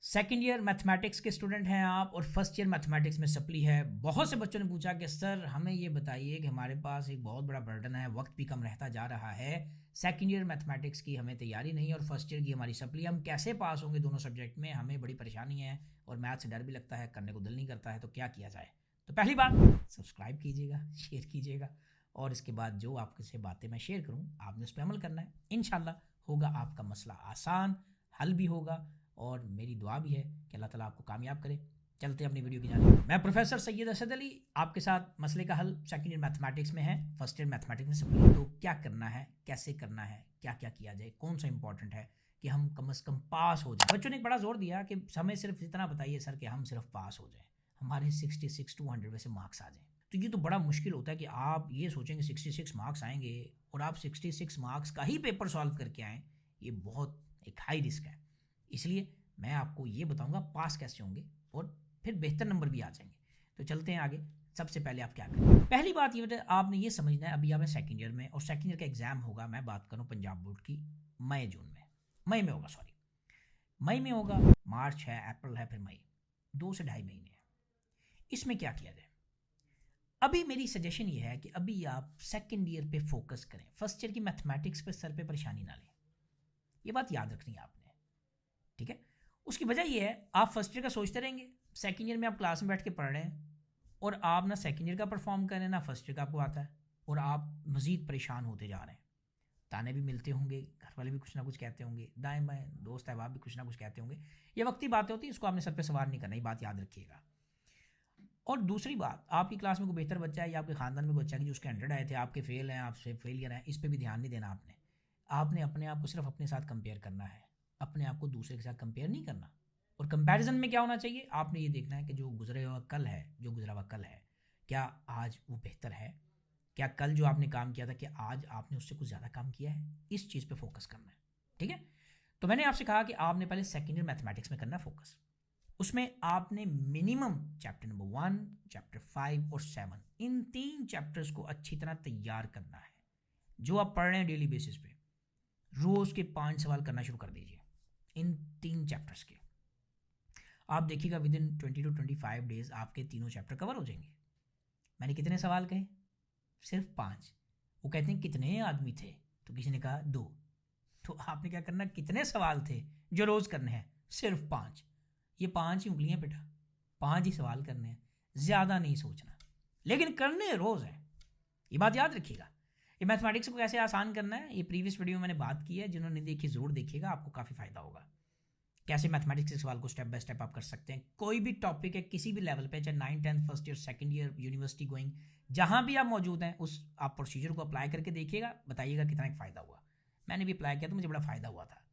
Second year mathematics के student हैं आप और फर्स्ट ईयर मैथमेटिक्स में सप्ली है। बहुत से बच्चों ने पूछा कि सर हमें ये बताइए कि हमारे पास एक बहुत बड़ा बर्डन है, वक्त भी कम रहता जा रहा है, सेकेंड ईयर मैथमेटिक्स की हमें तैयारी नहीं और फर्स्ट ईयर की हमारी सप्ली, हम कैसे पास होंगे दोनों सब्जेक्ट में, हमें बड़ी परेशानी है और मैथ से डर भी लगता है, करने को दिल नहीं करता है, तो क्या किया जाए। तो पहली बात, सब्सक्राइब कीजिएगा, शेयर कीजिएगा और इसके बाद जो आपसे बातें मैं शेयर करूँ आपने उस पर अमल करना है। इंशाल्लाह होगा आपका मसला आसान, हल भी होगा और मेरी दुआ भी है कि अल्लाह ताला आपको कामयाब करे। चलते हैं अपनी वीडियो की जानिब। मैं प्रोफेसर सैयद असद अली आपके साथ मसले का हल सेकंड ईयर मैथमेटिक्स में है, फर्स्ट ईयर मैथमेटिक्स में सब। तो क्या करना है, कैसे करना है, क्या क्या किया जाए, कौन सा इंपॉर्टेंट है कि हम कम से कम पास हो जाए। बच्चों ने एक बड़ा जोर दिया कि हमें सिर्फ इतना बताइए सर कि हम सिर्फ पास हो जाए, हमारे 66 टू 100 में से मार्क्स आ जाएँ। तो ये तो बड़ा मुश्किल होता है कि आप ये सोचेंगे 66 मार्क्स आएंगे और आप 66 मार्क्स का ही पेपर सॉल्व करके आएँ, ये बहुत एक हाई रिस्क है। इसलिए मैं आपको ये बताऊंगा पास कैसे होंगे और फिर बेहतर नंबर भी आ जाएंगे। तो चलते हैं आगे। सबसे पहले आप क्या करें, पहली बात ये आपने ये समझना है, अभी आप सेकेंड ईयर में और सेकेंड ईयर का एग्जाम होगा, मैं बात करूं पंजाब बोर्ड की, मई में होगा, सॉरी मई में होगा। मार्च है, अप्रैल है, फिर मई, 2 से ढाई महीने हैं। इसमें क्या किया जाए? अभी मेरी सजेशन ये है कि अभी आप सेकेंड ईयर पे फोकस करें, फर्स्ट ईयर की मैथमेटिक्स पे सर पे परेशानी ना लें। ये बात याद रखनी है आपने, ठीक है। उसकी वजह ये है, आप फर्स्ट ईयर का सोचते रहेंगे, सेकेंड ईयर में आप क्लास में बैठ के पढ़ रहे हैं और आप ना सेकेंड ईयर का परफॉर्म कर रहे हैं ना फर्स्ट ईयर का आपको आता है, और आप मज़ीद परेशान होते जा रहे हैं। ताने भी मिलते होंगे, घर वाले भी कुछ ना कुछ कहते होंगे, दाएं बाएं दोस्त अहबाब भी कुछ ना कुछ कहते होंगे। ये वक्ती बातें होती हैं, इसको आपने सर पे सवार नहीं करना, ये बात याद रखिएगा। और दूसरी बात, आपकी क्लास में कोई बेहतर बच्चा है या आपके खानदान में कोई बच्चा है कि जो उसके 100 आए थे, आपके फेल हैं, आपसे फेलियर हैं, इस पर भी ध्यान नहीं देना आपने। आपने अपने आप को सिर्फ अपने साथ कंपेयर करना है, अपने आप को दूसरे के साथ कंपेयर नहीं करना। और कंपैरिजन में क्या होना चाहिए, आपने ये देखना है कि जो गुजरे हुआ कल है, जो गुजरा हुआ कल है, क्या आज वो बेहतर है? क्या कल जो आपने काम किया था, क्या आज आपने उससे कुछ ज़्यादा काम किया है? इस चीज़ पे फोकस करना है, ठीक है। तो मैंने आपसे कहा कि आपने पहले सेकेंड ईयर मैथमेटिक्स में करना फोकस। उसमें आपने मिनिमम चैप्टर नंबर 1, चैप्टर 5 और 7, इन 3 चैप्टर्स को अच्छी तरह तैयार करना है। जो आप पढ़ रहे हैं डेली बेसिस पे, रोज के 5 सवाल करना शुरू कर दीजिए इन 3 चैप्टर्स के। आप देखिएगा विद इन 20 टू 25 डेज आपके तीनों चैप्टर कवर हो जाएंगे। मैंने कितने सवाल कहे? सिर्फ 5। वो कहते हैं कितने आदमी थे, तो किसी ने कहा 2। तो आपने क्या करना, कितने सवाल थे जो रोज करने हैं? सिर्फ 5। ये 5 ही उंगलियां बेटा, 5 ही सवाल करने हैं, ज़्यादा नहीं सोचना, लेकिन करने रोज है। ये बात याद रखिएगा। ये मैथमेटिक्स को कैसे आसान करना है, ये प्रीवियस वीडियो में मैंने बात की है, जिन्होंने देखी ज़रूर देखिएगा, आपको काफ़ी फ़ायदा होगा। कैसे मैथमेटिक्स के सवाल को स्टेप बाय स्टेप आप कर सकते हैं। कोई भी टॉपिक है किसी भी लेवल पे, चाहे 9, 10, first year, second year, university going, जहां भी आप मौजूद हैं, उस आप प्रोसीजर को अप्लाई करके देखिएगा, बताइएगा कितना एक फ़ायदा हुआ। मैंने भी अप्लाई किया तो मुझे बड़ा फ़ायदा हुआ था।